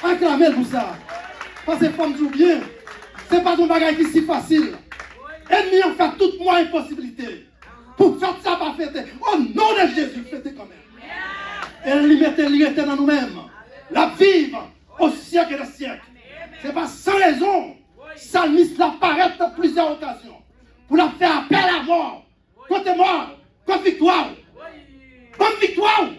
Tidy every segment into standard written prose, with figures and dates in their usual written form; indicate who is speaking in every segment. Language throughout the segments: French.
Speaker 1: Acclamez pour ça. Parce que femme dit bien, ce n'est pas un bagage qui est si facile. Ennemi en fait toute moins impossibilité. Pour faire ça, pas fêter. Au nom de Jésus, fêtez quand même. Et liberté dans nous-mêmes. La vivre au siècle des siècles. Ce n'est pas sans raison. Salmiste l'apparaît dans plusieurs occasions. Pour la faire appel à mort. Contre mort. Contre victoire. Contre victoire.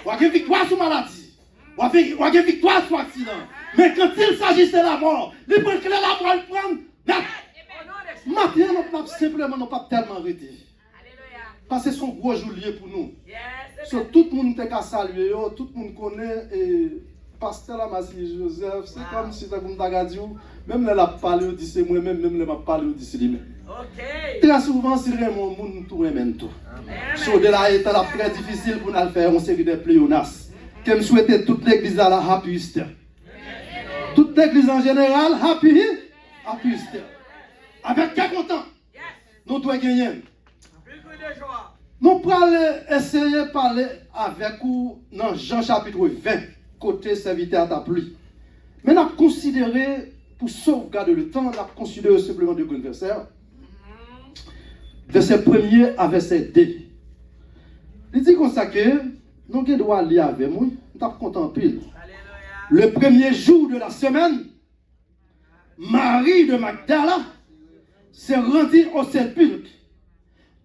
Speaker 1: Ou à victoire sur maladie. Ou à victoire sur accident. Mais quand il s'agit de la mort, il prend que la mort le prendre. Maintenant, nous ne simplement pas tellement arrêté. Parce que c'est son gros jour pour nous. So, tout le monde est salué, tout le monde connaît. Et pasteur Lamassi Joseph, c'est comme si tu as dit, même là, il parlé, il dit c'est moi-même, même là, il parlé, il dit c'est lui-même. Très souvent, c'est vraiment le monde tout remet tout. So, de là, c'est très difficile pour nous faire une série de pléonas. Que je souhaite toute l'église à la Happy Easter. Toute l'église en général, Happy Easter. Avec quel content nous devons gagner. Nous allons essayer de parler avec vous dans Jean chapitre 20, côté serviteur à pluie. Mais nous avons considéré, pour sauvegarder le temps, nous avons considéré simplement deux versets. Verset 1er à verset 2. Il dit comme ça que nous devons lire avec moi, nous avons contemplé. Le premier jour de la semaine, Marie de Magdala s'est rendue au sépulcre.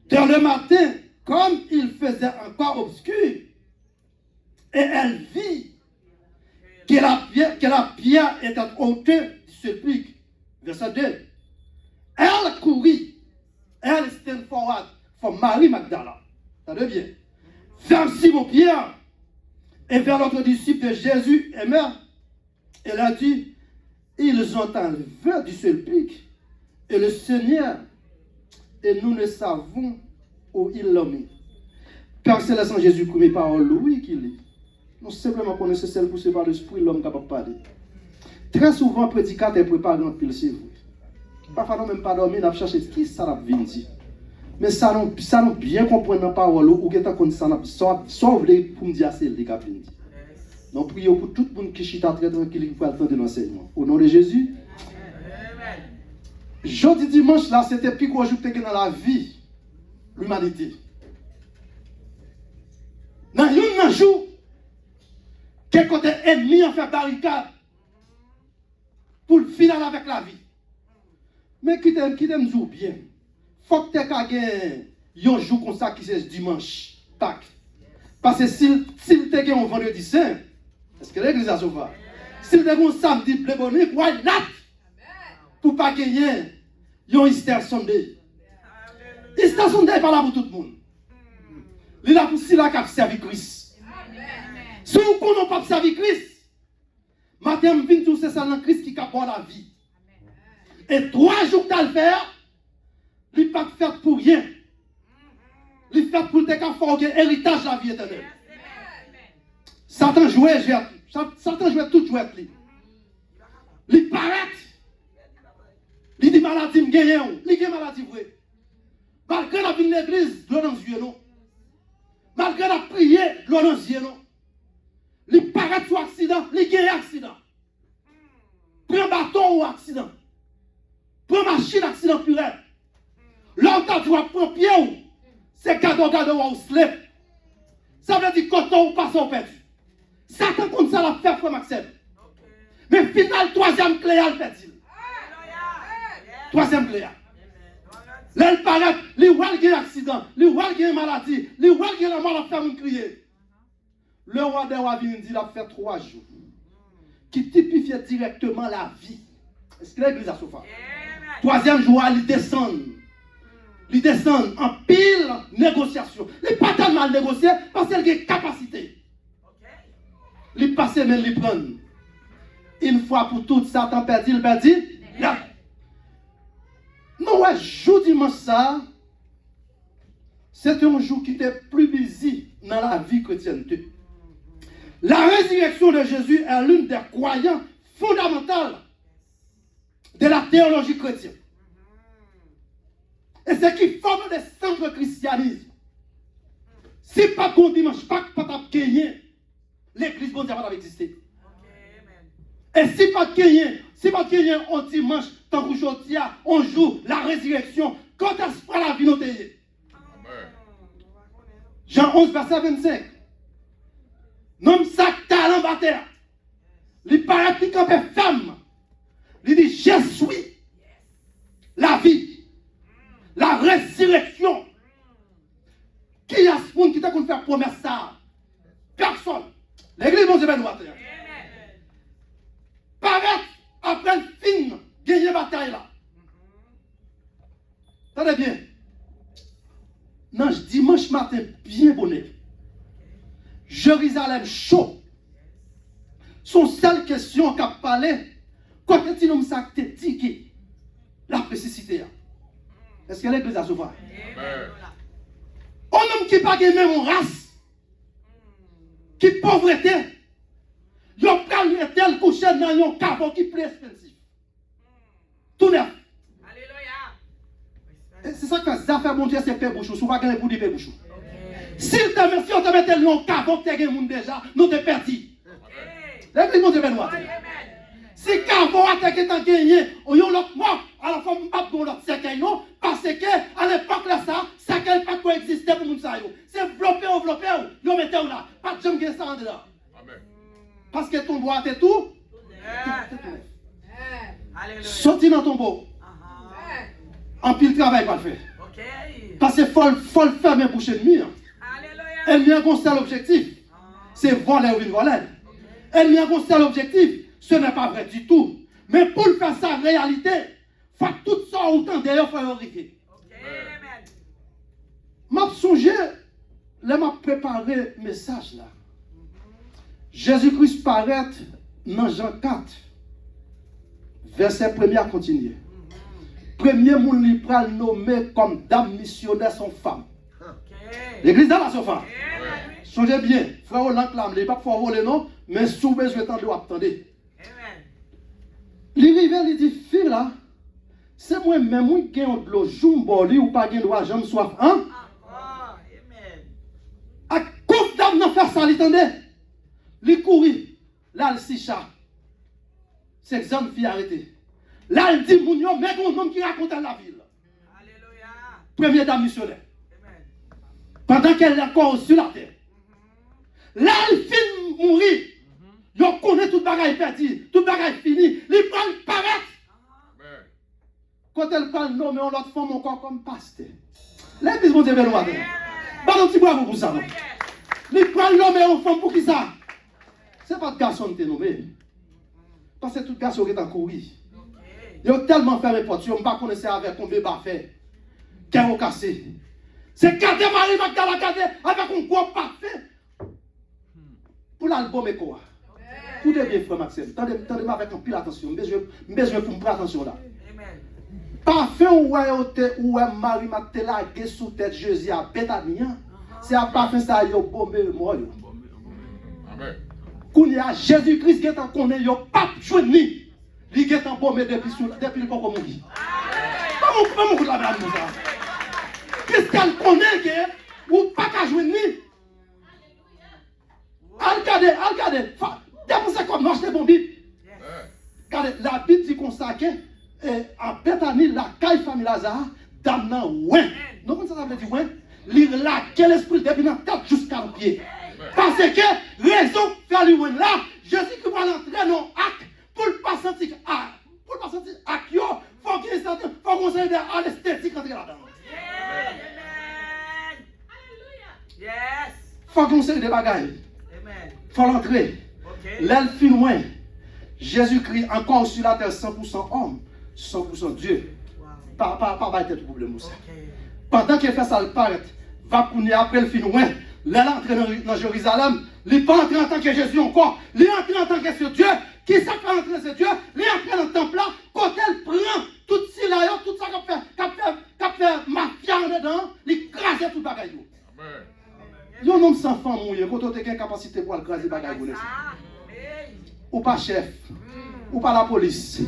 Speaker 1: Dans le matin, comme il faisait encore obscur, et elle vit que la pierre était ôtée du sépulcre. Verset 2. Elle courut, elle stand forward for Marie Magdala. Ça devient. Vers Simon-Pierre et vers l'autre disciple de Jésus et mère. Elle a dit, ils ont enlevé du sépulcre et le Seigneur, et nous ne savons où il l'a mis. Car c'est là sans Jésus qui met parole, oui, qui lit. Nous simplement connaissons celle poussée par l'esprit, l'homme capable de parler. Très souvent, prédicateur prépare un pile, c'est vrai. Parfois, nous même pas dormir, nous cherchons qui ça va venir dire. Mais ça nous bien comprendre dans la parole, ou que tu ça sauf pour me dire c'est le cap venir. Nous prions pour tout le monde qui chita très tranquille pour attendre l'enseignement. Au nom de Jésus. Jeudi dimanche, là, c'était le plus gros jour que dans la vie, l'humanité. Dans un jour, quel côté ennemi a fait barricade pour le final avec la vie. Mais qui t'aime dire bien, il faut que tu aies un jour comme ça qui c'est dimanche, Pâques. Parce que s'il te gagne un vendredi saint, est-ce que l'église a sauvé? S'il te gagne un samedi plébonique, why not? Pour ne pas gagner un Easter Sunday. Easter Sunday n'est pas là pour tout le monde. Il est là pour ceux qui ont servi Christ. Si vous ne connaissez pas servi Christ, matin, je viens c'est ça dans Christ qui a la vie. Et 3 jours que tu as le faire, il n'est pas fait pour rien. Il est fait pour te faire héritage de la vie éternelle. Satan jouait tout jouet. Il paraît. Il dit maladie, il gagne. Il gagne maladie, vrai. Malgré la vie de l'église, l'eau dans les yeux, non. Malgré la prière, l'eau dans les yeux, non. Il paraît sur accident, il gagne accident. Prends bâton ou accident. Prends machine, accident purel. L'homme t'a dit, prends pied ou. C'est cadeau ou slip. Ça veut dire coton ou pas son perdu. Satan comme ça l'a fait, frère Maxime. Mais final, troisième clé, elle fait-il. Troisième clé. Là, il paraît, il voit qu'il y a un accident, il voit qu'il y a une maladie, il voit qu'il y a la mort à faire une crier. Le roi des rois vient dire qu'il a fait 3 jours. Qui typifiait directement la vie. Est-ce que l'église a souffert? Troisième jour, il descend. Il descend en pile négociation. Il n'est pas tellement mal négocié parce qu'il a une capacité. Il passe même, il prend. Une fois pour toutes, Satan perdit, il perdit. Non, ouais, jour dimanche ça, c'était un jour qui était plus busy dans la vie chrétienne. La résurrection de Jésus est l'une des croyances fondamentales de la théologie chrétienne. Et c'est qui forme le centre christianisme. Si pas bon dimanche, pas de gagner, l'église bon Dieu va exister. Et si pas de gagner, on dimanche, tant qu'aujourd'hui, on joue la résurrection. Quand est-ce que la vie nous est? Jean 11, verset 25. Nom ça talent bataire. Il paraît qu'il campait femme. Il dit, je suis la vie, la résurrection. Qui a ce monde qui t'a qu'on faire promesse ça? Personne. L'église, bon, c'est bien nous. Paraître après le film, gagner bataille là. Attendez bien. Non, dimanche matin, bien bonnet. Jérusalem chaud. Son seule question qu'a parlé, quand est-ce que ça te dit la précicité? Est-ce que l'église a souffert? Un homme qui n'a pas de même race, qui pauvreté, il a pris un tel couché dans un caveau qui est plus expensive. Tout neuf. C'est ça que ça fait, mon Dieu, c'est père bouchou. Si vous ne pouvez pas gagner père bouchou. Si on te met tel caveau que tu as gagné déjà, nous te perdons. L'église, mon Dieu, Benoît. Si caveau a été gagné, on y a l'autre mort, alors il ne faut pas l'autre cercueil, non, parce qu'à l'époque là, ça, cercueil pas coexister pour nous. C'est enveloppé, ils mettent là. Pas de jambe qui est ça en dedans. Parce que ton bois est tout. Sorti dans ton beau. En pile travail pas le faire. Parce qu'il faut le faire même pour chez lui. Elle a un seul objectif. C'est voler ou une voler. Elle a un seul objectif. Ce n'est pas vrai du tout. Mais pour le faire ça en réalité, il faut tout ça autant d'ailleurs il faut arriver. M'a songé, là m'a préparé le message là. Jésus-Christ paraît dans Jean 4, verset 1er à continuer. Premier monde li pral nommé comme dame missionnaire son femme. L'église dans la son femme. Songez bien, frère l'enclame, il pas pour voler non, mais sous besoin de temps attendez. Li rive li dit fille là, c'est moi même qui gagne de l'eau jumbo li ou pas gagne droit jambe soif hein? Amen. A coupe dame nan faire ça, l'entendez? Li courir, là le sicha. C'est exemple fille arrêté. Là, il dit, Mounio, mais un homme qui raconte la ville. Alléluia. Première dame missionnaire. Amen. Pendant qu'elle est encore sur la terre. Là, il finit de mourir. Il connaît tout le bagage perdu, tout le bagage fini. Il prend le paraître. Quand elle parle, non, mais on l'autre femme encore comme pasteur. L'église, mon Dieu, bien loin. Pas un petit bravo pour ça. Il prend l'homme et on femme pour qui ça? Ce n'est pas de garçon qui est nommé. Parce que tout garçon qui est en courir. Ils ont tellement fait mes portes, je ne sais pas avec combien de fait. Cœur cassé. C'est garder Marie Magdala garder avec un gros parfait. Pour l'album et quoi? Tout est bien, frère Maxime. Tendez-moi avec un pile attention. Je besoin pour me prendre attention là. Parfait ou est Marie Magdala qui est sous tête Jésus à Bethania. C'est à parfait ça, il y a bombé le mort. Amen. Quand il y a Jésus-Christ qui est en connaît, il n'y a pas de joie ni. Il est embaumé depuis le corps comme on dit. Pas mon coup de la merde, ça. Qu'est-ce qu'elle connaît que ou pas qu'à jouer ni? Regardez. Dépensez comme marche des bombes. Regardez, la Bible dit qu'on s'acque en Bethanie, la caille famille Lazare, damnant ouin. Non, comment ça veut dire ouin? Lire là, quel esprit depuis la tête jusqu'à le pied. Parce que raison faire le ouin là, Jésus qui va l'entrer dans acte. Pour ne pas sentir acte, il faut qu'il faut qu'on s'aide à l'esthétique quand il est là-dedans. Yes. Faut qu'on s'aide des bagailles. Faut l'entrer. L'elfe loin. Jésus-Christ encore sur la terre 100% homme, 100% Dieu. Pas de problème ça. Pendant qu'il fait ça, il paraît, va pour après le fin loin. L'entrée dans Jérusalem, il n'est pas entré en tant que Jésus encore. Il est entré en tant que ce Dieu. Qui ça fait entrer ce Dieu? Il est entré dans le temple là. Quand elle prend tout ça, tout ça qu'a fait mafia dedans, il crase tout le bagage. Il y a un homme sans femme mouillé. Quand on a une capacité pour craser le bagage. Ou pas chef. Ou pas la police.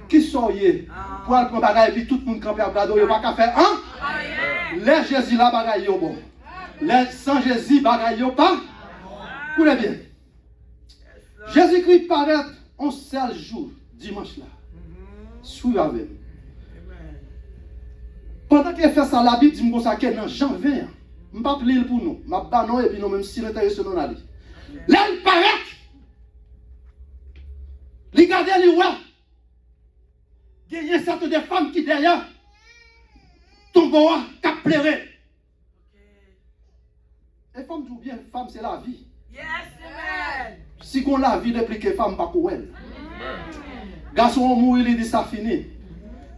Speaker 1: Qui soyez pour aller prendre bagage et puis tout le monde camper à bras. Il n'y a pas qu'à faire. Hein? Les Jésus là, bagage bon. Les sans Jésus, bagage pas. Écoutez bien. Jésus-Christ paraît on seul jour, dimanche là. Suivez avec. Pendant qu'elle fait ça, la Bible dit que dans Jean 20, je ne vais pas plier pour nous. Je ne vais pas non et puis nous même si l'intéressé nous aller. Là, il paraît. Il regarde les ouais. Il y a certaines des femmes qui derrière tombent qui pleurent. Et femme tout bien, femme c'est la vie.
Speaker 2: Yes, amen.
Speaker 1: Si on la vie depuis que femme pas pour elle. Garçon mourir, il dit ça fini.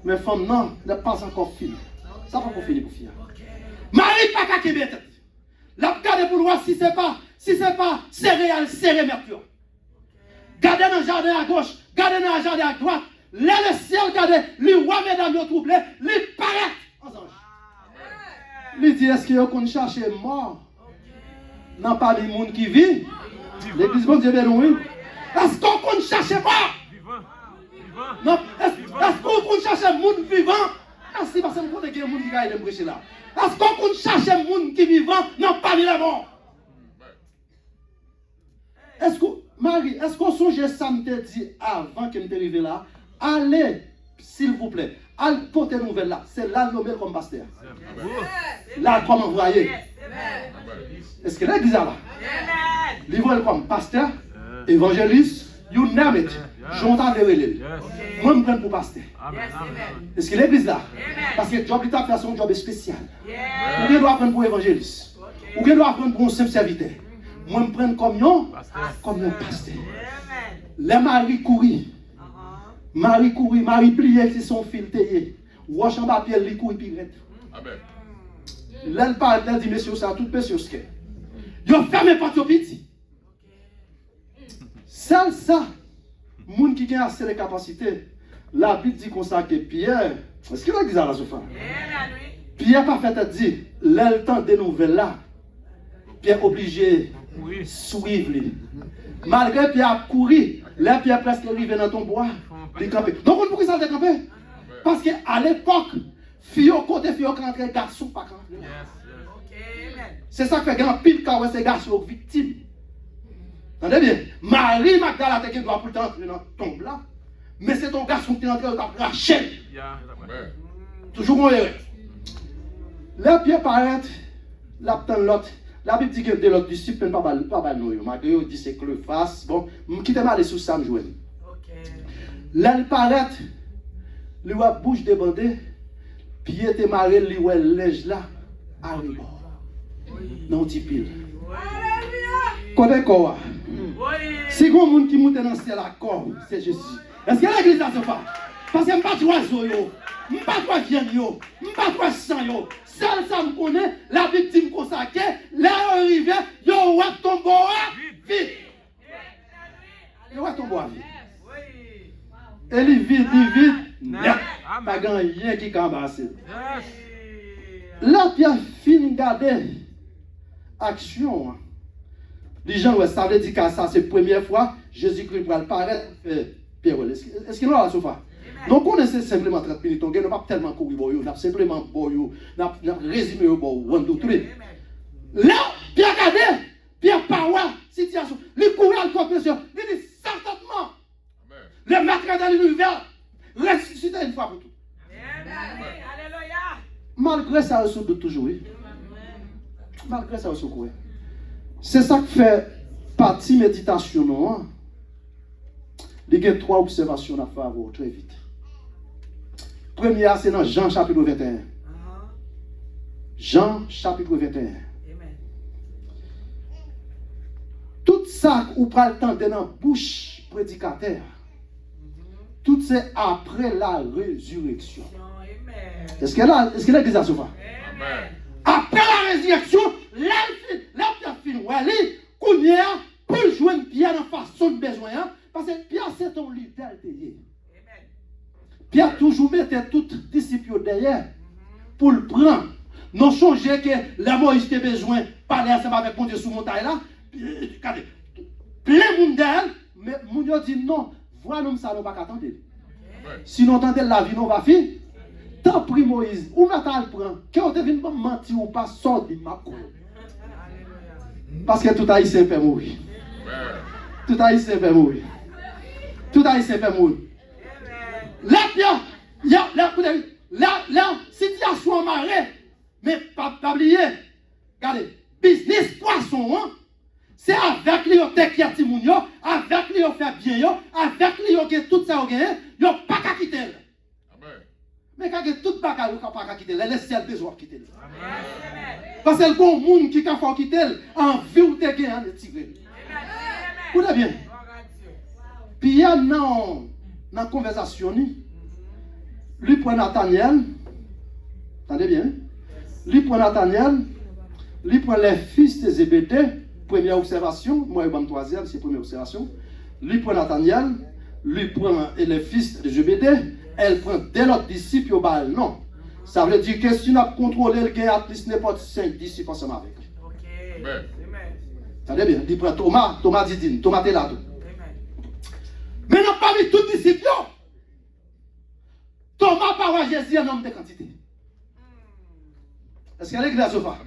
Speaker 1: Mais femme non, n'est pas encore fini. Ça va pas fini pour finir. Marie pas qu'à Québec. La garde pour voir si c'est pas céréales, serré mercure. Gardez dans le jardin à gauche, gardez dans le jardin à droite. Là le ciel gardez, les rois mesdames yo troublé, les paraît aux anges. Il dit est-ce que vous cherchez mort? Non pas les monde qui vit. L'église bon Dieu béni. Est-ce qu'on cherche mort? Non, est-ce qu'on cherche monde vivant? Merci parce que je connais qu'il y a des gens qui gagnent de prêcher là. Est-ce qu'on cherche un monde qui est vivant? Non, pas les morts. Est-ce que, Marie, est-ce qu'on songe ça me dit avant que je arrive là? Allez, s'il vous plaît, allez porter nouvelle là. C'est là le nommé comme pasteur. Là, comme envoyé. Est-ce que l'église là? Livre comme pasteur, évangéliste, you name it. J'entends les relais. Moi, je me prends pour pasteur. Est-ce que l'église là? Parce que le job l'État fait son job spécial. Ou doit apprendre pour évangéliste. Ou doit apprendre pour un simple serviteur. Moi, je me prends comme un pasteur. Les maris courir. Marie courir, Marie plier qui sont fil taillé. Wash en papier, les courir pirate. Amen. L'elle parle, elle dit, messieurs, ça, tout monsieur, ce qu'est. Yo ferme pas au petit. Seul ça, moun qui a assez de capacités, la Bible dit qu'on sait que Pierre, est-ce qu'il a dit ça là, Sophia? Pierre pas fait dire, le temps des nouvelles là, Pierre obligé de suivre lui. Malgré Pierre a couru, là Pierre presque arrivé dans ton bois, il campé. Donc on pourquoi ça a campé? Parce qu'à l'époque, fille au côté, fille au rentré, garçon pas rentré. C'est ça qui fait grand pile quand ces garçons victimes. Entendez bien? Marie Magdalene qui doit pour entrer dans ton là, mais c'est ton garçon qui est entré dans ta chaîne. Toujours mon erreur. Là, Pierre paraît, là, l'autre. La Bible dit que de l'autre disciple, pas mal nous. Malgré dit c'est que le face. Bon, quittez-moi aller sous ça, me jouer. Là, il paraît, lui a bouche débandée, Pierre était marié, lui a lège là, à rebord. Non, tu pile. Connais quoi? Si vous avez qui monte dans le ciel à corps, c'est Jésus. Est-ce que l'église a ce pas? Parce que je ne suis pas trois oiseaux, je ne suis pas trois viandes, je ne suis pas trois sang. Seul ça me connaît, la victime consacrée, là arrivé, yo ouais ton bois vite. Yo ouais ton bois vite. Et il vite, pas grand rien qui cambasse. Là Pierre fin garder action. Les gens ouais ça veut dire que ça c'est la première fois Jésus-Christ va paraître Pierre. Est-ce qu'il a la sofa? Donc on essaie simplement 30 minutes, on ne pas tellement courir, on a simplement on a résumé au bord, on tout là, Pierre Cadet, Pierre Parois, situation, les courants de compétition, il dit certainement, le maître de l'univers ressuscité une fois pour tout. Alléluia. Malgré ça, on se doute toujours. Malgré ça, on se croit. C'est ça qui fait partie méditation, non? Il y a 3 observations à faire très vite. Première, c'est dans Jean chapitre 21. Jean chapitre 21. Tout ça ou pas le temps de dans la bouche prédicateur, tout c'est après la résurrection. Est-ce que l'église a souffert? Après la résurrection, là, Pierre fin, qu'on y a pour jouer Pierre en façon de besoin, parce que Pierre c'est ton leader. Pierre toujours mettait tout disciple derrière pour le prendre. Non changer que la Moïse a besoin de parler ensemble avec mon Dieu sous montagne là. Regardez, plein de monde d'elle, mais mon Dieu dit non, voilà ça, nous pas attendre. Sinon, attendez la vie, nous va finir. Tant pis Moïse, où m'attend le prend? Quand on devine pas mentir ou pas, sortir ma cour. Parce que tout haïtien peut mourir. Tout haïtien peut mourir. Tout haïtien fait mourir. La situation en marée, mais pas oublier, regardez, business poisson, hein, c'est avec lui qui a ti moun yo, avec lui fait bien yo, avec lui qui tout ça yo yo pas qu'à quitter. Mais quand tout bagage yo pas qu'à quitter, laisse celle besoin quitter. Parce que le bon monde qui a faut quitter, en vie ou te gagner de tirer. Vous êtes bien. Puis dans la conversation, lui prend Nathaniel, attendez bien, lui prend Nathaniel, lui prend les fils de Zébédée, première observation, moi je vais troisième, c'est première observation, lui prend Nathaniel, lui prend les fils de Zébédée, elle prend dès l'autre disciple au bal, non. Ça veut dire que si on a contrôlé le gain, à plus n'importe 5 disciples ensemble avec. Ok. Attendez bien, il prend Thomas Didine, Thomas Telato. Mais non pas mis tous les disciples. Thomas parle Jésus en homme de quantité. Est-ce qu'il y a l'église à Sofa?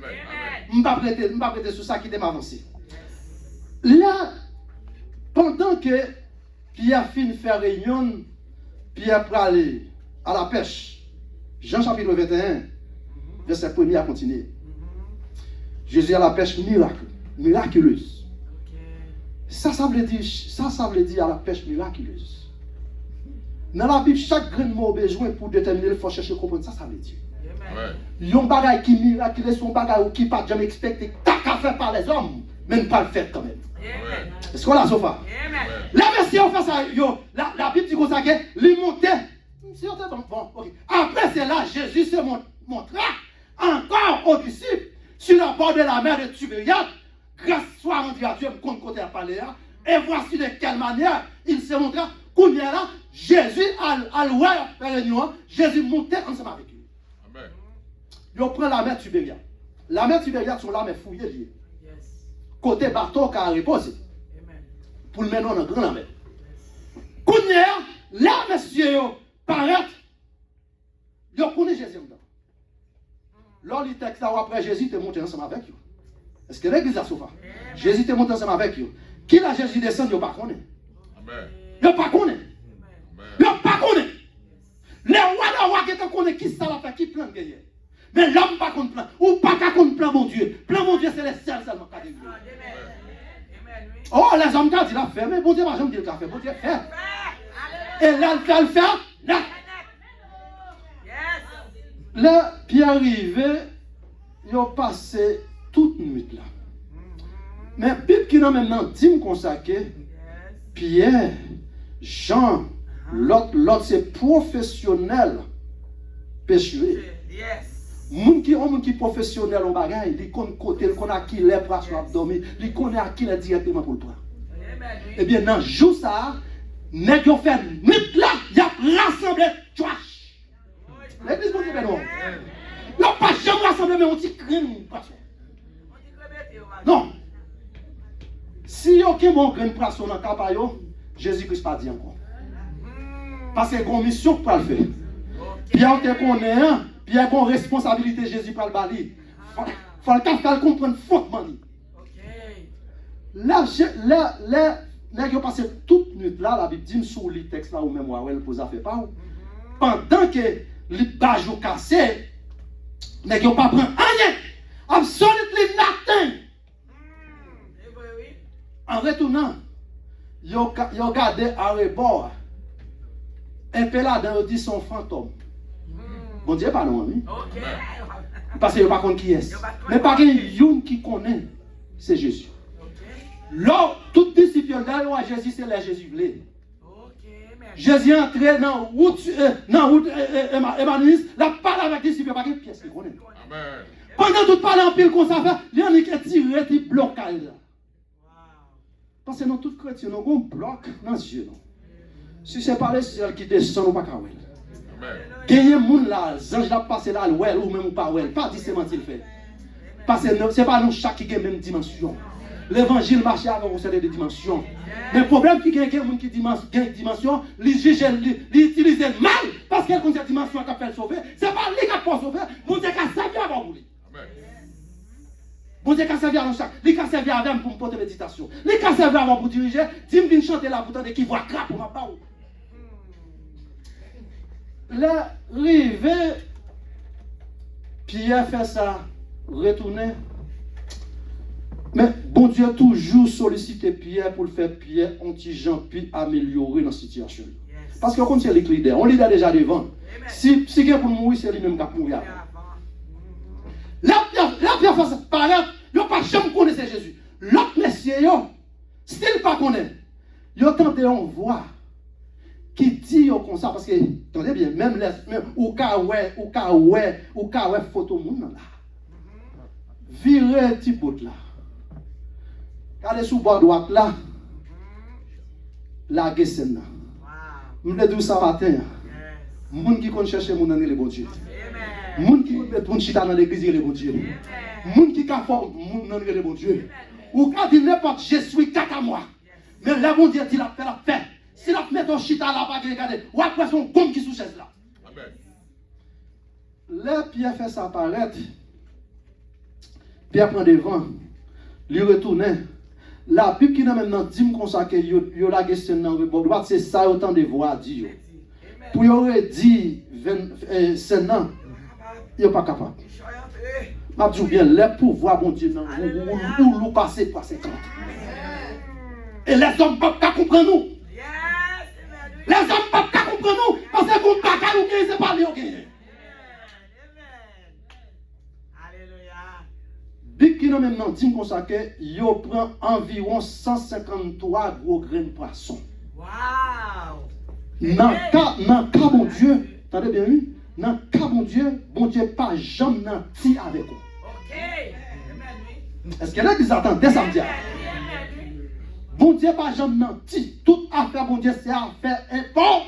Speaker 1: Je ne vais pas prêter sur ça qui est avancé. Là, pendant que Pierre finit de faire réunion, Pierre peut aller à la pêche. Jean chapitre 21, verset 1er à continuer. Jésus à la pêche miraculeuse. Ça veut dire à la pêche miraculeuse. Dans la Bible, chaque grain de mot besoin pour déterminer, il faut chercher à comprendre. Ça veut dire. Il y a un bagage qui miraculeux, son bagage qui pas jamais expecté, t'as qu'à faire par les hommes, même pas le faire quand même. Est-ce qu'on a Sofa? La merci on fait ça, la Bible dit comme ça que lui montait. Bon, okay. Après c'est là, Jésus se montra encore aux disciples sur le bord de la mer de Tibériade. Grâce soit rendue à Dieu, comme côté à parler là. Et voici de quelle manière il se montra. Qu'on y a là, Jésus a loué la réunion, Jésus montait ensemble avec lui. Amen. Il prend la mer Tibériade. La mer Tibériade sont là, mais fouillées liées. Côté bateau qui a reposé. Pour le mener dans la grande mer. Qu'on y a là, monsieur, paraît, il connaît Jésus dedans. Lors du texte après Jésus est monté ensemble avec eux. Est-ce que l'église a souffert? Jésus est monté ensemble avec eux. Qui la Jésus descend, il ne pas connaît. Il ne pas connaît. Il ne pas connaît. Les rois qui connaissent qui ça la fait, qui plan gagner. Mais l'homme ne pas contre plan. Ou pas qu'à contre plan mon Dieu. Plan mon Dieu, c'est les seuls seulement qui ont. Oh, les hommes qui ont dit la fait, mais bon Dieu, moi j'aime dire le café. Bon Dieu, fait. Et là, il fait, là. Là, puis arrivé, ils ont passé toute nuit là. Mais Bible qui n'a maintenant dit comme ça que Pierre, Jean, l'autre c'est professionnel pêcheur. Moun qui est professionnel en bagaille, il connaît côté, il connaît à qui les bras sont abdominés, il connaît à qui les directement pour le prendre. Eh bien, dans le jour ça, nèg yo fait nuit là, il a rassemblé trash. L'église bon Dieu non. Ils n'ont pas jamais rassemblé, mais on dit crème poisson. Non. Si vous avez un grain de poisson dans le capayo, Jésus-Christ pas dit encore. Parce que c'est une mission pour le faire. Pierre te connaît, puis il y a une responsabilité Jésus pour le bali. Il faut le comprendre fortement. Là, nous passé toute nuit là, la Bible dit sur le texte là, ou même où elle pose à faire pas. Pendant que les bajou cassé, nous n'avons pas pris rien. Absolument nothing. En retournant, ils ont gardé à rebord. Un peu là, dans dit son fantôme. Bon Dieu, pas non, oui. Parce que ils ne savent pas qui est. Mais pas quelqu'un qui connaît, c'est Jésus. Là, tout disciple là, Jésus, c'est là Jésus voulait. Jésus est entré dans la route Emmanuel, la parle avec les disciples, pas quelqu'un qui connaît. Pendant tout parler en pile comme ça, il y en a qui tirent des blocages. Parce que nous, tous chrétiens, nous avons un bloc dans les yeux. Si ce n'est pas les ciels qui descendent, nous ne pouvons pas. Gagner les gens là, les anges là passent là, ou même pas, pas dit c'est mentir le fait. Parce que ce n'est pas nous chaque qui a la même dimension. L'évangile marche avec une certaine dimension. Mais le problème c'est qu'il y a quelqu'un qui a une dimension, il juge, il utilise mal, parce qu'il y a une dimension qui a fait sauver. Ce n'est pas lui qui a fait sauver, vous êtes qu'à servir avant vous. Bon Dieu, qu'à servir à chaque. Il a servi avec pour me porter méditation. Il a servi avant pour diriger. Dis-moi, viens chanter là pour tenter qui voit crap pour ma part. Là, rivé, Pierre fait ça, retourner. Mais bon Dieu a toujours sollicité Pierre pour le faire Pierre anti-Jean puis améliorer la situation. Parce que quand c'est le leader, on leader déjà devant. Si quelqu'un pour mourir, c'est lui-même qui a mourir. La Pierre fait ça, paraître, il n'a pas jamais connaissé Jésus. L'autre monsieur, s'il ne pas connaît, il a tenté en voix qui dit comme ça, parce que, attendez bien, même au cas où photo moun là, virer petit bout là, allez sous bord droite là, la guessenne là. Je me dis ça matin, moun qui compte chercher moun dans les bon Dieu. Moun qui met moun chita dans l'église les bon Dieu. Moun qui ka fort moun dans les bon Dieu. Ou quand dit n'importe je suis caca moi. Mais là bon Dieu dit la paix. Si la met ton chita là pas regarder, ou après son gomme qui sous chaise là. Là Pierre fait ça apparaître. Pierre prend devant, lui retourner. La Bible qui n'a maintenant dit comme ça que yo la question dans le bord c'est ça autant de voix dit. Pour y aurait dit 5 ans, il n'est pas capable. Je dis bien, les pouvoirs, bon Dieu, où nous passer par 50. Et les hommes ne peuvent pas comprendre nous. Les hommes ne peuvent pas comprendre nous parce que vous ne pouvez pas nous gagner, c'est pas lui qui Big qui nous maintenant dit comme ça que yo prend environ 153 gros grains de poisson. Wow! Dans le cas, mon Dieu, attendez bien, oui? Dans le cas, mon Dieu, pas jamais nanti avec vous. Ok. Est-ce que là, ils attendent dès samedi? Bon Dieu, pas jamais nanti. Toute affaire, bon Dieu, c'est affaire important.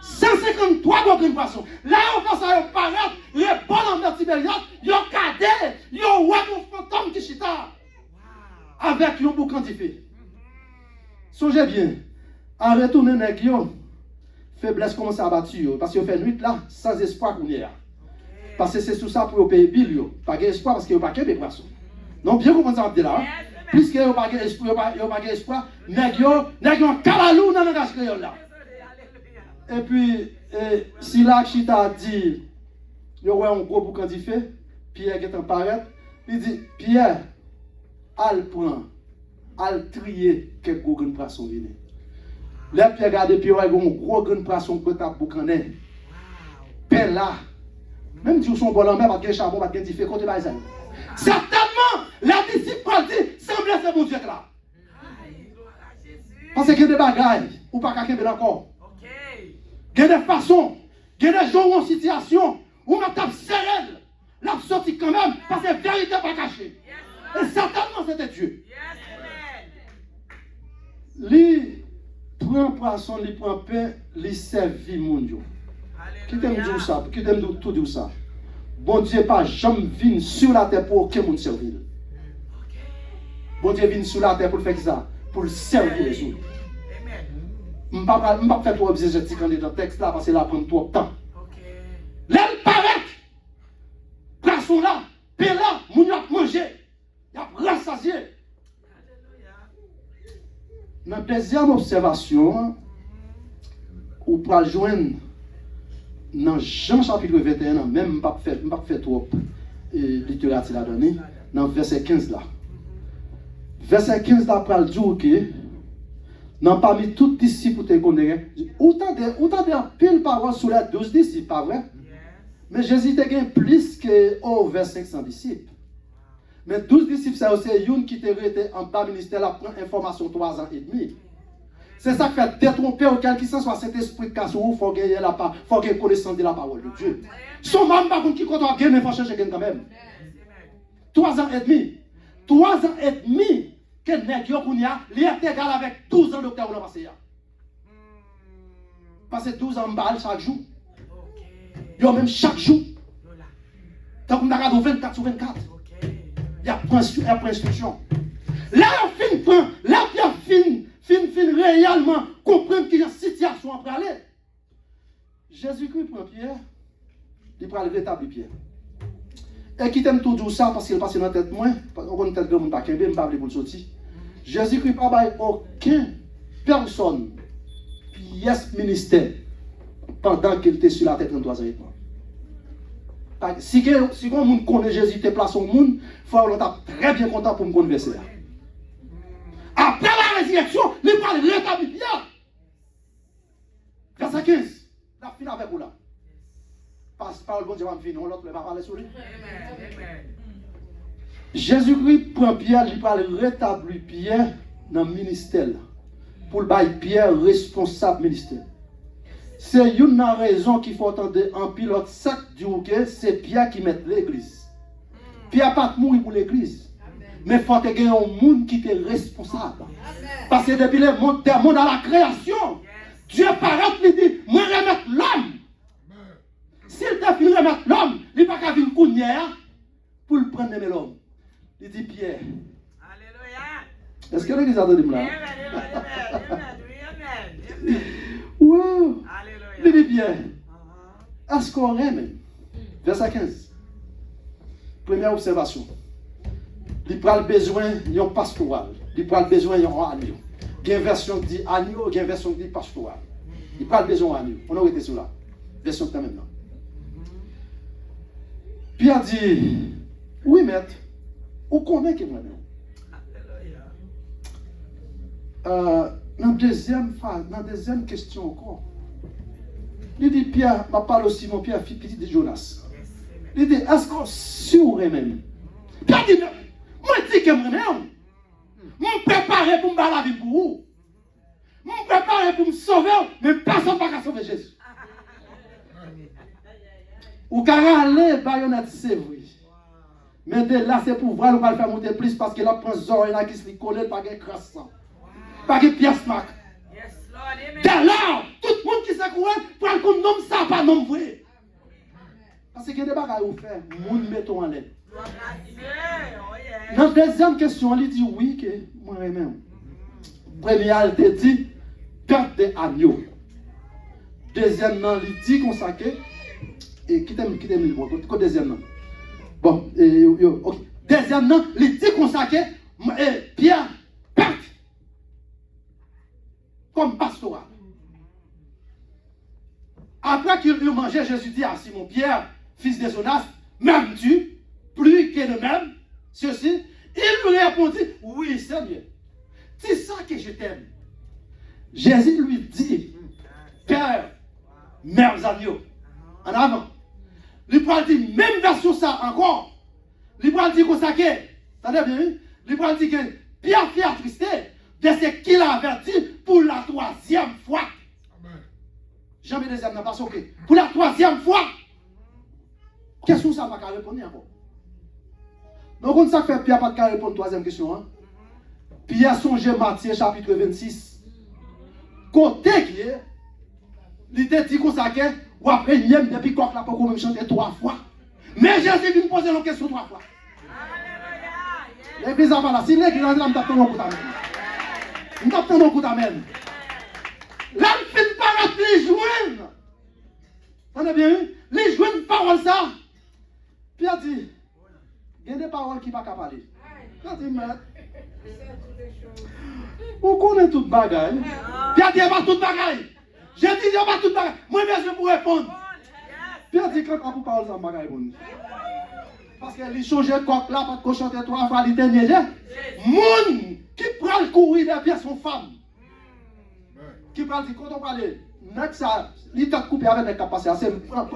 Speaker 1: 153 gros de poisson. Là, on pense à paraître, les bons en mer Tibériade, ils ont cadé, ils ont ouais mon fantôme qui chita. Avec un boucan de fait. Songez bien, en retournant avec eux, faiblesse commence à battre, parce qu'ils ont fait nuit là, sans espoir qu'on y a. Parce que c'est sous ça pour payer bill, pas d'espoir parce qu'ils n'ont pas de poisson. Non, bien comprendre ça, là. Puisque ils n'ont pas d'espoir, ils ont un calalou dans le langage créole là. Et puis, si la chita dit, il y a un gros boucan de fait, Pierre qui est en paraître, il dit, Pierre, al prend, al trier quelques gros grains de poisson venez. Là, Pierre regarde, puis il y a un gros grain de poisson pour ta boucaner. Père là, même si vous sont bon en mer, pas de charbon, pas de fait, côté de ça. Certainement, la disciple dit, semble c'est bon Dieu là. Parce qu'il y a des bagailles, ou pas qu'à encore. Il y a des façons, il y a des gens en situation où on tape serré, la sortie quand même, parce que la vérité n'est pas cachée. Et certainement c'était Dieu. Lui prend poisson, lui prend pain, lui servit mon Dieu. Qui t'aime dire ça? Qui t'aime tout dire ça? Bon Dieu pas jamais venu sur la terre pour aucun monde servir. Bon Dieu vient sur la terre pour faire ça, pour servir les autres. Je ne vais pas faire trop exégétique dans le texte là parce que là prend trop de temps. L'aile paraît, poisson là, pain là, moun y a mangé, y a rassasié. Dans la deuxième observation, on peut joindre dans Jean chapitre 21, même je ne vais pas faire trop littérature là donné, dans verset 15 là. Verset 15 là, on dire que non, parmi tous les disciples que tu connais, autant de pile parole sur les 12 disciples, pas vrai? Mais Jésus a gagné plus que over 500 disciples. Mais 12 disciples, c'est aussi une qui était en bas ministère, là, prend information 3 ans et demi. C'est ça qui fait détromper auquel qui soit cet esprit de casse où il faut gagner la part, faut gagner connaissance de la parole de Dieu. Son même pas qui compte gagner, mais il faut chercher quand même. 3 ans et demi. 3 ans et demi. Que nèg yo kounya, li est égal avec 12 ans docteur ou passé. Parce que 12 ans balle chaque jour. Yo même chaque jour. Donc on a 24 sur 24. Il y a instruction. Là on fin réellement comprendre qu'il y a une situation à aller. Jésus-Christ prend Pierre, il prend le rétablir Pierre. Et qui t'aime tout dire ça parce qu'il passe dans la tête moi, on connaît tête de monde pas kembe, m'pa pour le sortir. Jésus-Christ pas bail aucun personne pièce ministère pendant qu'il était sur la tête 33 ans. Si on monde connaît Jésus te place au monde, faut être très bien content pour me converser. Après la résurrection, il va rétablir bien. Verset 15. La fin avec vous là. Parce que par le bon Dieu va me finir, l'autre ne va pas parler sur lui. Jésus-Christ prend Pierre, il va rétablir Pierre dans le ministère. Pour le bail Pierre responsable ministère. C'est une raison qu'il faut entendre en pilote 7 dire que c'est Pierre qui met l'église. Pierre pas mourir pour l'église. Mais il faut qu'il y ait un monde qui est responsable. Parce que depuis le monde à la création, Dieu paraît et dit, moi remettre l'homme. S'il t'a fini remettre l'homme, il n'y a pas qu'à venir couvrir pour le prendre l'homme. Il dit Pierre. Alléluia. Est-ce que l'église a entendu là? Wow. Il dit Pierre. Est-ce qu'on aime? Verset 15. Première observation. Il prend le besoin d'un pastoral. Il prend le besoin d'un agneau. Il y a une version qui dit agneau, il y a une version qui dit pastoral. Il prend le besoin d'agneau. On aurait été sur là. Version quand même là. Pierre dit, oui maître, on connaît que moi-même. Dans la deuxième question encore. Il dit Pierre, je parle aussi mon Pierre, petit de Jonas. Il dit, est-ce qu'on sûr même? Pierre dit, moi je dis que moi-même, je me prépare pour me battre la vie pour vous. Je me prépare pour me sauver, mais personne ne va sauver Jésus. Ou qu'à aller, baïonnette, c'est vrai. Mais de là, c'est pour voir, on va le faire monter plus parce qu'il a pris un zor, il a qui se colle, pas de crasse. Pas de pièce marque. De là, tout le monde qui s'est couru, pour qu'on nomme ça, pas nomme vrai. Parce qu'il y a des bagages à faire, moun mettons en l'aide. Dans la deuxième question, il dit oui, que moi-même. Première, il dit, perte de agneau. Deuxièmement, il dit qu'on s'acque. Et qui t'aime le mot, deuxièmement. Bon, ok. Deuxièmement, il dit qu'on s'acque, Pierre, perte. Comme pastoral. Après qu'il eut mangé, Jésus dit à Simon Pierre, fils de Jonas, m'aimes-tu plus que le même? Ceci, il lui répondit, oui Seigneur, c'est ça que je t'aime. Jésus lui dit, Père, mères agneaux, en avant. Il pourra dire, même version ça encore, il pourra dire qu'on s'acque, t'as bien? Il pourra dire que Pierre fait attristé de ce qu'il avait dit pour la troisième fois. Jamais deuxième n'a pas sauté. Pour la troisième fois. Qu'est-ce que ça va répondre encore? Donc, on sait que Pierre n'a pas répondre à la troisième question. Hein? Pierre songe Matthieu chapitre 26. Côté qui est, il était dit qu'on s'acque, ou après, il y a depuis qu'on a même chanté 3 fois. Mais Jésus vient poser la question 3 fois. L'église a pas là. Si l'église a là, je tape mon coup d'amen. Je tape mon coup d'amen. Là, il ne fait pas les joindre. Vous avez bien vu? Les joindre parole ça. Pierre dit, il y a des paroles qui ne sont pas parler. Pierre dit, mais, vous connaissez toute bagaille. Pierre dit, il n'y a pas toute bagaille. J'ai dit, il n'y a pas toute bagaille. Moi-même, je peux répondre. Pierre dit, quand vous parlez ça, bagaille, parce qu'il change de coq là, parce qu'on chante 3 fois, il était niaisé. Moun qui prend le courir derrière son femme. Qui parle de quand on parle, ça, il t'a coupé avec les capacités. C'est prends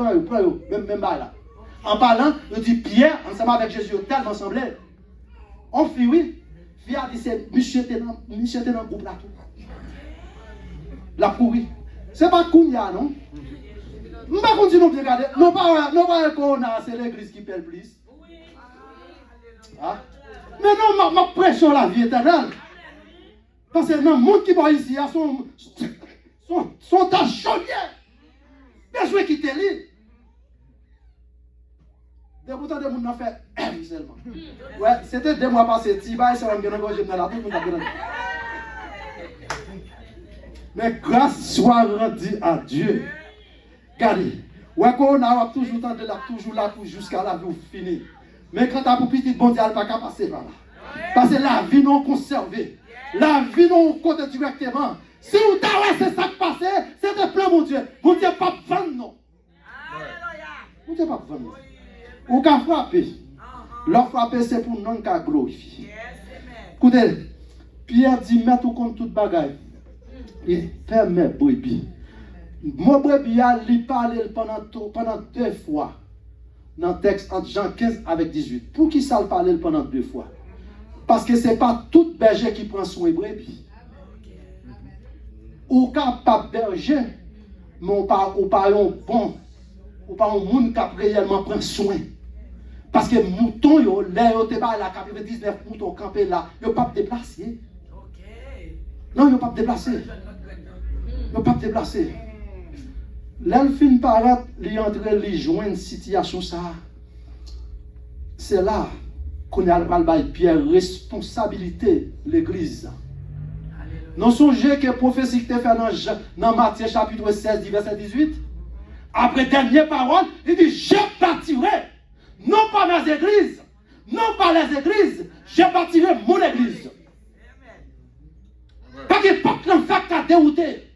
Speaker 1: même là. En parlant, il dit Pierre, ensemble avec Jésus, tellement semblé. On fit oui. Fille a dit c'est monsieur était dans le groupe là. La pourri. C'est pas Kounia, non? Je ne vais pas continuer de regarder. Non, pas Kona, c'est l'église qui paie le plus. Ah? Mais non, ma pression la vie éternelle. Parce que dans le monde qui va ici, sont à chaudier. Besoin quitter l'île. De pourtant, des gens ont fait M seulement. Ouais, c'était 2 mois passés. Tiba et Salam Genan, je me la tout le monde a gagné. Mais grâce soit rendue à Dieu. Regardez, ouais, qu'on a toujours tenté là, toujours là, jusqu'à la vie finie. Mais quand tu as pour petit bon Dieu, elle pas qu'à passer par là. Parce que la vie non conservée. La vie non compte directement. Si vous t'avez c'est ça qui passe, c'est un plan, mon Dieu. Mon Dieu pas vendre, non. Mon Dieu pas vendre. Ou qu'à frapper. Leur frapper, c'est pour non qu'à glorifier. Écoutez, Pierre dit, mettre au compte toute bagaille. Il permet brebis. Mon brebis, il parle pendant 2 fois. Dans le texte entre Jean 15 avec 18. Pour qui ça le parle pendant 2 fois? Parce que ce n'est pas tout berger qui prend soin de brebis. Ou capable berger, mais on pas un bon, ou pas un monde qui réellement prend soin. Parce que mouton, là, yo te ba la 99 moutons campés là, yo pas déplacer. Non, yo pas déplacer. Yo pas déplacer. L'elfine paraît, li entre li joindre situation ça. C'est là qu'on a le Pierre responsabilité l'église. Non songez que prophétie que fait dans Matthieu chapitre 16 verset 18. Après dernière parole, il dit je bâtirai non pas mes églises, non pas les églises, je bâtirai mon église. Parce que pas que l'enfant qui a dérouté.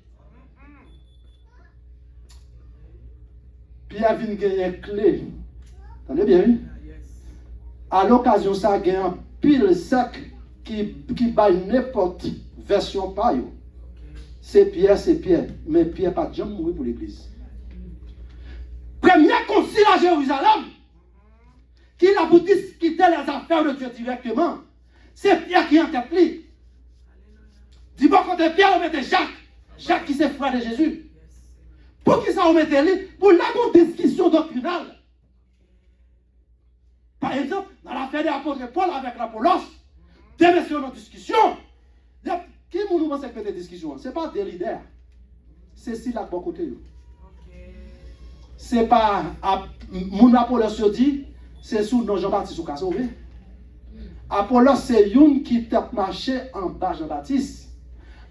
Speaker 1: Puis il y a une clé. Attendez bien, oui? À l'occasion, ça il y a un pile sec qui baille n'importe version pas. C'est Pierre. Mais Pierre pas jamais mourir pour l'église. Premier concile à Jérusalem, qui a pour quitter les affaires de Dieu directement, c'est Pierre qui interpelle. Dis bon, quand Pierre, on mettait Jacques qui s'est frère de Jésus. Pour qui ça on mettait lui? Pour la discussion doctrinale. Par exemple, dans l'affaire de l'apôtre Paul avec l'Apollos, deux messieurs en discussion. Qui nous pense que des discussions? Ce n'est pas des leaders. C'est si là de bon côté. Ce n'est pas mon Apollos dit, c'est sous non Jean-Baptiste qui a sauvé. Apollos, c'est une qui tape marché en bas Jean-Baptiste.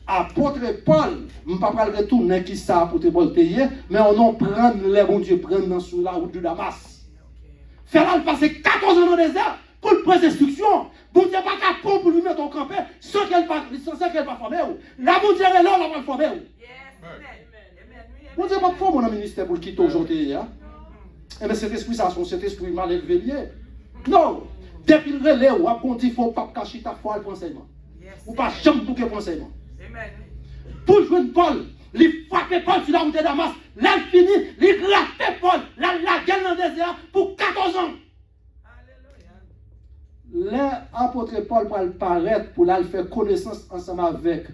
Speaker 1: Apôtre Paul, je ne vais pas retourner qui ça apôtre Paul payé, mais on en prend les bons Dieu prennent sur la route de Damas. Faire passer 14 ans dans le désert pour le prendre instruction. Bon Dieu pas capable pour lui mettre au campé sans qu'elle pas formée. La bon Dieu est là, on va le former. Bon Dieu pas former mon ministère pour le quitter aujourd'hui. Et bien cet esprit, ça, cet esprit mal élevé lié. Non, depuis le relais, on dit qu'il ne faut pas cacher ta foi pour l'enseignement. Ou pas jamais bouquer pour l'enseignement. Pour jouer Paul, il frappait Paul sur la route de Damas, là il finit, il grappait Paul, la gueule dans le désert pour 14 ans. L'apôtre Paul va paraître pour aller faire connaissance ensemble avec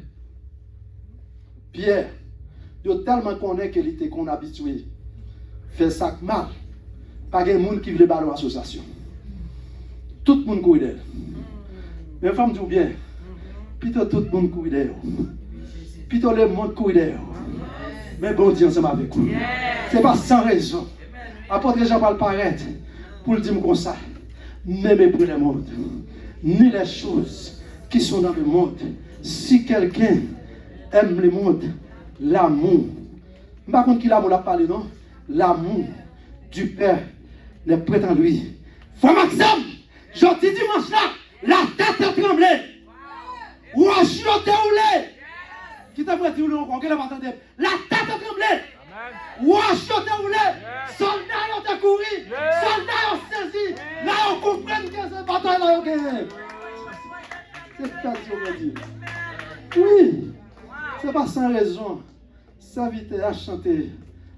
Speaker 1: Pierre. Il tellement connaît qu'il était qu'on habitué faire ça mal. Pas de monde qui veut battre l'association. Tout le monde couille d'elle. Mais femme dit bien, plutôt tout le monde couille d'elle. Plutôt le monde couille d'elle. Mais bon Dieu ensemble avec vous. Ce n'est pas sans raison. Apôtre Jean va paraître pour le dire comme ça. N'aimez plus le monde, ni les choses qui sont dans le monde. Si quelqu'un aime le monde, l'amour. Par contre, qui l'amour l'a parlé, non? L'amour du Père n'est prêt en lui. Frère Maxime, jeudi dimanche là, la tête est tremblée. Ou à chioter ou lait. Qui t'a prêté ou lait encore? La tête est tremblée. Ou à chioter ou lait. Soldats ont couru. Soldats ont saisi. Là, on comprend que cette bataille là, on gagne. C'est ça qu'on va dire. Oui. C'est pas sans raison. Sa vie à chanter.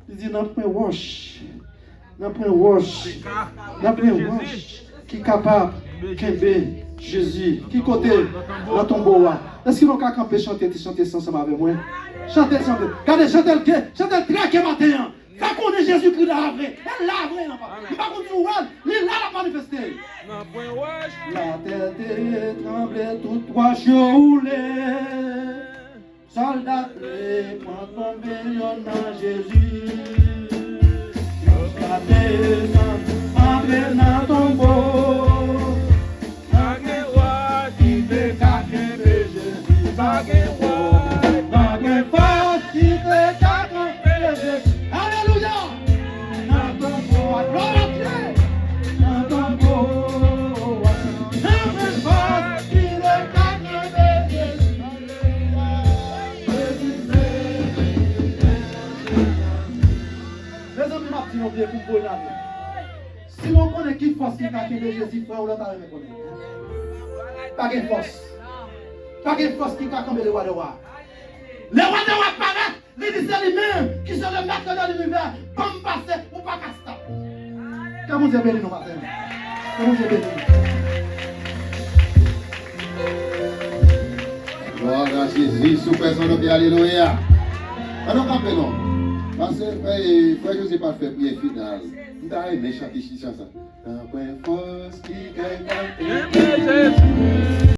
Speaker 1: Il dit, n'a pas un wash. N'a pas un wash. N'a pas un wash. Qui est capable de Jésus. Qui côté dans ton bois. Est-ce qu'il n'a qu'à camper chanter ensemble avec moi? Chantez. Regardez, chantez le traqué matin. Fait qu'on est Jésus-Christ là vrai. Elle là vrai. Il va continuer. Il est là la manifester. La tête est tremblée, tout trois choulés. Soldats, prends ton million dans Jésus. Jusqu'à descendre, entrer dans ton beau. Qui fait cacher Jésus. Alléluia. Dans ton beau, gloire à Dieu. Dans ton beau. amis m'a dit bien pour vous regarder. Si on connaît qui force qui a quitté Jésus, frère, on l'a pas connaître. Pas de force. Pas de force qui a tombé le roi de roi. Le roi de roi paraît, il dit c'est lui-même qui sont le maître de l'univers. Comme passer ou pas qu'à stop. Comment Dieu bénit nous matin? Comment Dieu bénit nous?
Speaker 3: Gloire à Jésus, sous personne de Alléluia. Alors, rappelons, parce que frère José pas fait prière finale. Nous avons aimé chanter ça. Un point force qui gagne.